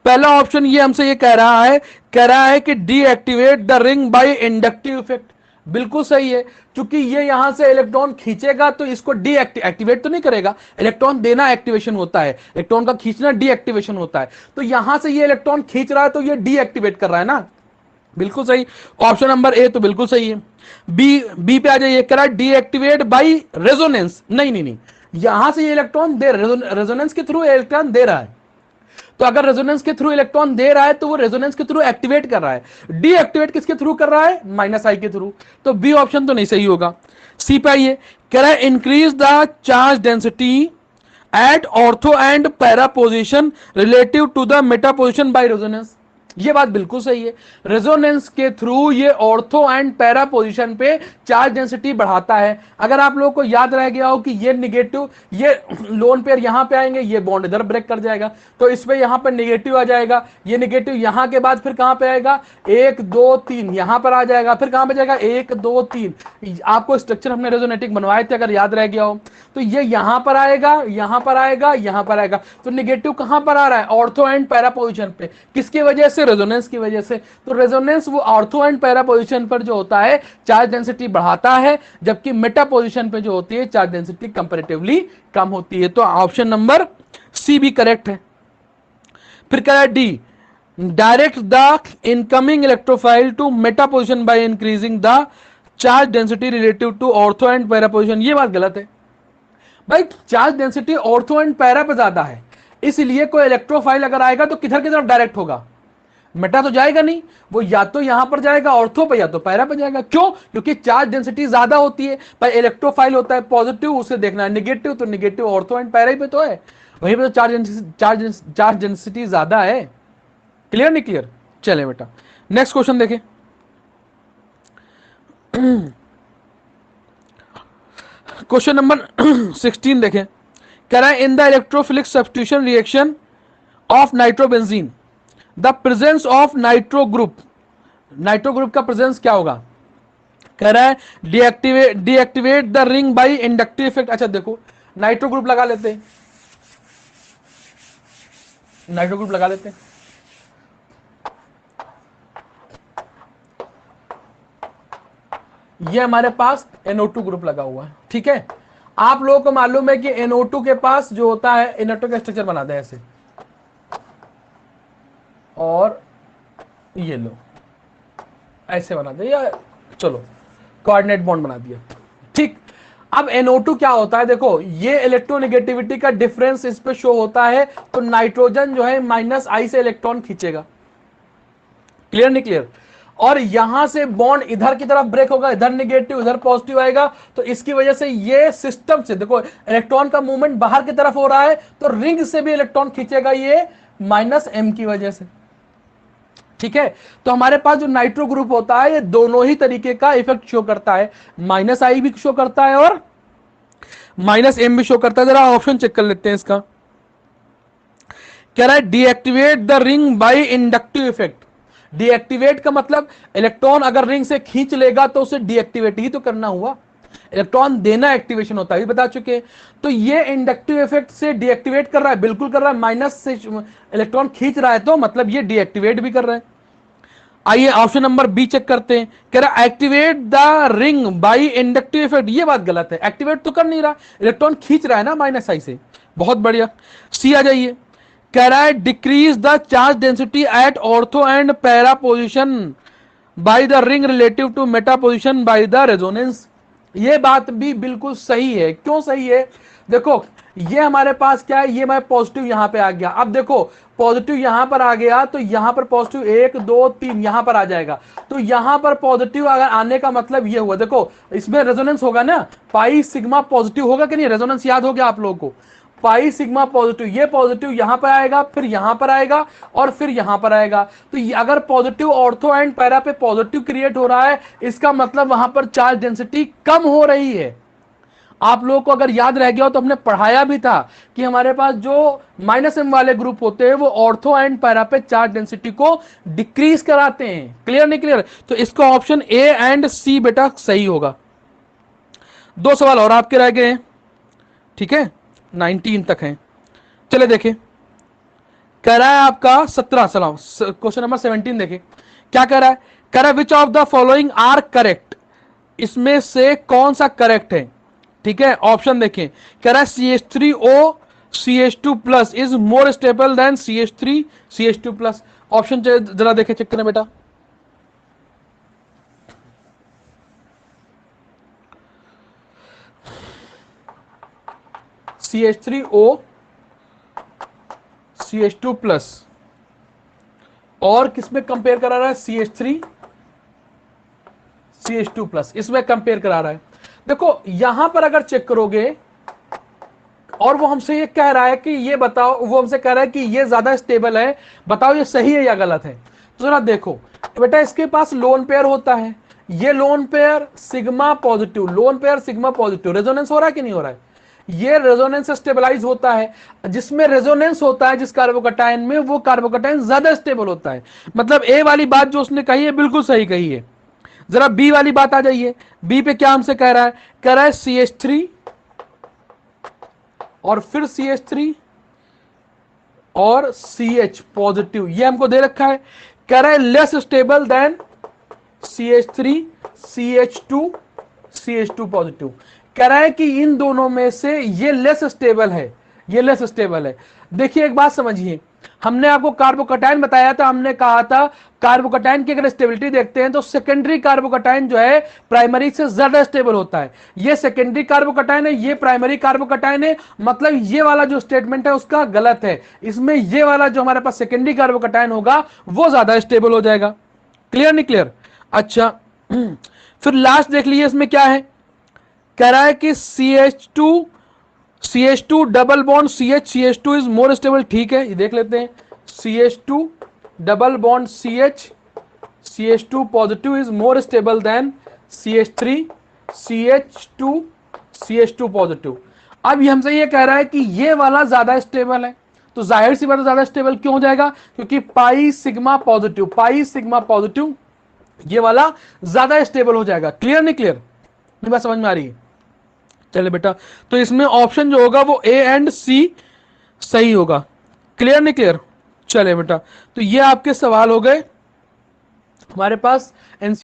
पहला ऑप्शन ये हमसे ये कह रहा है कि deactivate the ring by inductive effect. बिल्कुल सही है, क्योंकि ये यहां से इलेक्ट्रॉन खींचेगा तो इसको एक्टिवेट तो नहीं करेगा। इलेक्ट्रॉन देना एक्टिवेशन होता है, इलेक्ट्रॉन का खींचना डीएक्टिवेशन होता है। तो यहां से ये इलेक्ट्रॉन खींच रहा है तो ये डीएक्टिवेट कर रहा है ना। बिल्कुल सही, ऑप्शन नंबर ए तो बिल्कुल सही है। बी पे आ जाइए, कह रहा है डीएक्टिवेट बाई रेजोनेंस। नहीं, यहां से ये इलेक्ट्रॉन दे रेजोनेंस के थ्रू इलेक्ट्रॉन दे रहा है। तो अगर रेजोनेंस के थ्रू इलेक्ट्रॉन दे रहा है तो वो रेजोनेंस के थ्रू एक्टिवेट कर रहा है। डीएक्टिवेट किसके थ्रू कर रहा है? -I के थ्रू। तो बी ऑप्शन तो नहीं सही होगा। सी पे आइए, कह रहा है increase the charge density at ortho and para position relative to the meta position by resonance. ये बात बिल्कुल सही है। रेजोनेंस के थ्रू ये ऑर्थो एंड पैरा पोजीशन पे चार्ज डेंसिटी बढ़ाता है। अगर आप लोगों को याद रह गया हो कि ये निगेटिव, ये लोन पेयर यहां पे आएंगे, ये बॉन्ड इधर ब्रेक कर जाएगा, तो इस पे यहां पर निगेटिव आ जाएगा, ये निगेटिव यहां के बाद फिर कहां पे आएगा, 1 2 3 यहां पर आ जाएगा, फिर कहां पे जाएगा 1 2 3। आपको स्ट्रक्चर हमने रेजोनेटिक बनवाए थे, अगर याद रह गया हो तो ये यहां पर आएगा, यहां पर आएगा, यहां पर आएगा। तो निगेटिव कहां पर आ रहा है, ऑर्थो एंड पैरा पोजीशन पे। किसकी वजह से, रेजोनेंस की वजह से। तो रेजोनेंस वो ऑर्थो एंड पैरा पोजीशन पर जो होता है चार्ज डेंसिटी बढ़ाता है, जबकि मेटा पोजीशन पे जो होती है चार्ज डेंसिटी कंपैरेटिवली कम होती है। तो ऑप्शन नंबर सी भी करेक्ट है। फिर कह रहा है D, direct the incoming electrophile to meta position by increasing the charge density relative to ortho and para position. ये बात गलत है भाई, charge density ortho and para पे ज्यादा है, इसलिए कोई इलेक्ट्रोफाइल अगर आएगा तो किधर की तरफ डायरेक्ट होगा, मेटा तो जाएगा नहीं, वो या तो यहां पर जाएगा ऑर्थो पे या तो पैरा पे जाएगा। क्यों? क्योंकि चार्ज डेंसिटी ज्यादा होती है। पर इलेक्ट्रोफाइल होता है पॉजिटिव, उसे देखना है निगेटिव, तो निगेटिव ऑर्थो एंड पैरा ही पे तो है, वहीं पे तो चार्ज डेंसिटी ज्यादा है। क्लियर नहीं क्लियर? चले बेटा नेक्स्ट क्वेश्चन देखें। क्वेश्चन नंबर 16 देखें। कह रहा है in the electrophilic substitution reaction of nitrobenzene the presence of nitro group, nitro group का प्रेजेंस क्या होगा? कह रहा है deactivate the ring by inductive effect. अच्छा देखो, नाइट्रो ग्रुप लगा लेते हैं, नाइट्रो ग्रुप लगा लेते हैं। ये हमारे पास NO2 ग्रुप लगा हुआ है, ठीक है। आप लोगों को मालूम है कि NO2 के पास जो होता है NO2 का स्ट्रक्चर बनाते हैं ऐसे, और ये लो ऐसे बना दे, या चलो कोऑर्डिनेट बॉन्ड बना दिया, ठीक। अब NO2 क्या होता है, देखो ये इलेक्ट्रोनेगेटिविटी का डिफरेंस इस पे शो होता है, तो नाइट्रोजन जो है -I से इलेक्ट्रॉन खींचेगा। क्लियर नहीं क्लियर? और यहां से बॉन्ड इधर की तरफ ब्रेक होगा, इधर निगेटिव इधर पॉजिटिव आएगा, तो इसकी वजह से ये सिस्टम से देखो इलेक्ट्रॉन का मूवमेंट बाहर की तरफ हो रहा है, तो रिंग से भी इलेक्ट्रॉन खींचेगा ये -M की वजह से, ठीक है। तो हमारे पास जो नाइट्रो ग्रुप होता है ये दोनों ही तरीके का इफेक्ट शो करता है, -I भी शो करता है और -M भी शो करता है। जरा ऑप्शन चेक कर लेते हैं इसका। कह रहा है deactivate the ring by inductive effect. Deactivate का मतलब इलेक्ट्रॉन अगर रिंग से खींच लेगा तो उसे डीएक्टिवेट ही तो करना हुआ, इलेक्ट्रॉन देना एक्टिवेशन होता है, ये बता चुके। तो ये इंडक्टिव इफेक्ट से डीएक्टिवेट कर रहा है, बिल्कुल कर रहा है, माइनस से इलेक्ट्रॉन खींच रहा है तो मतलब ये डीएक्टिवेट भी कर रहा है। आइए ऑप्शन नंबर बी चेक करते हैं। कह रहा है activate the ring by inductive effect. ये बात गलत है, एक्टिवेट तो कर नहीं रहा, इलेक्ट्रॉन खींच रहा है ना -I से। बहुत बढ़िया, सी आ जाइए। कह रहा है decrease the charge density at ortho and para position by the ring relative to meta position by the resonance. ये बात भी बिल्कुल सही है। क्यों सही है? देखो ये हमारे पास क्या है, ये हमारे पॉजिटिव यहां पे आ गया। अब देखो पॉजिटिव यहां पर आ गया तो यहां पर पॉजिटिव 1 2 3 यहां पर आ जाएगा, तो यहां पर पॉजिटिव अगर आने का मतलब ये हुआ, देखो इसमें रेजोनेंस होगा ना, पाई सिग्मा पॉजिटिव होगा कि नहीं, रेजोनेंस याद हो गया आप लोगों को, पाई सिग्मा पॉजिटिव, ये पॉजिटिव यहां पर आएगा, फिर यहां पर आएगा और फिर यहां पर आएगा। तो अगर पॉजिटिव ऑर्थो एंड पैरा पे पॉजिटिव क्रिएट हो रहा है, इसका मतलब वहां पर चार्ज डेंसिटी कम हो रही है। आप लोगों को अगर याद रह गया हो तो हमने पढ़ाया भी था कि हमारे पास जो -M वाले ग्रुप होते हैं वो ऑर्थो एंड पैरा पे चार्ज डेंसिटी को डिक्रीज कराते हैं। क्लियर नहीं क्लियर? तो इसका ऑप्शन ए एंड सी बेटा सही होगा। 2 सवाल और आपके रह गए हैं, ठीक है, 19 तक हैं। चले देखें, कह रहा है आपका 17 सलाम क्वेश्चन नंबर 17 देखें क्या कह रहा है। कह रहा है which of the following are correct, इसमें से कौन सा करेक्ट है, ठीक है। ऑप्शन देखें, कह रहा है CH3O CH2+ is more stable then CH3 CH2+। Option जरा देखें, चेक करें बेटा। CH3O CH2+ और किसमें कंपेयर करा रहा है, CH3 CH2+, इसमें कंपेयर करा रहा है। देखो यहां पर अगर चेक करोगे और वो हमसे ये कह रहा है कि ये बताओ, वो हमसे कह रहा है कि ये ज्यादा स्टेबल है, बताओ ये सही है या गलत है। तो जरा देखो बेटा, इसके पास लोन पेयर होता है, ये lone pair sigma positive, lone pair sigma positive, resonance हो रहा है कि नहीं हो रहा है? ये रेजोनेंस स्टेबलाइज होता है, जिसमें रेजोनेंस होता है जिस कार्बोकटायन में, वो कार्बोकटायन ज्यादा स्टेबल होता है। मतलब ए वाली बात जो उसने कही है बिल्कुल सही कही है। जरा बी वाली बात आ जाइए, बी पे क्या हमसे कह रहा है CH3 और फिर CH3 और CH पॉजिटिव, ये हमको दे रखा है। कह रहा है less stable then CH3 CH2 positive. कह रहा है कि इन दोनों में से ये लेस स्टेबल है, ये लेस स्टेबल है। देखिए एक बात समझिए, हमने आपको कार्बोकटायन बताया था, हमने कहा था कार्बोकटायन की अगर स्टेबिलिटी देखते हैं तो सेकेंडरी कार्बोकटायन जो है प्राइमरी से ज्यादा स्टेबल होता है। ये सेकेंडरी कार्बोकटायन है, ये प्राइमरी कार्बोकटायन है, मतलब ये वाला जो स्टेटमेंट है उसका गलत है। इसमें ये वाला जो हमारे पास सेकेंडरी कार्बोकटायन होगा वो ज्यादा स्टेबल हो जाएगा। क्लियर नहीं क्लियर? अच्छा फिर लास्ट देख लीजिए, इसमें क्या है, कह रहा है कि CH2 double bond CH2 is more stable. ठीक है, ये देख लेते हैं, CH2 double bond CH2 positive is more stable then CH3 CH2 positive. अब ये हमसे ये कह रहा है कि ये वाला ज्यादा स्टेबल है, तो जाहिर सी बात है ज्यादा स्टेबल क्यों हो जाएगा, क्योंकि पाई सिग्मा पॉजिटिव ये वाला ज्यादा स्टेबल हो जाएगा। क्लियर नहीं क्लियर? ये बात समझ में आ रही है? चले बेटा, तो इसमें ऑप्शन जो होगा वो A एंड C सही होगा। क्लियर नहीं क्लियर? चले बेटा, तो ये आपके सवाल हो गए हमारे पास।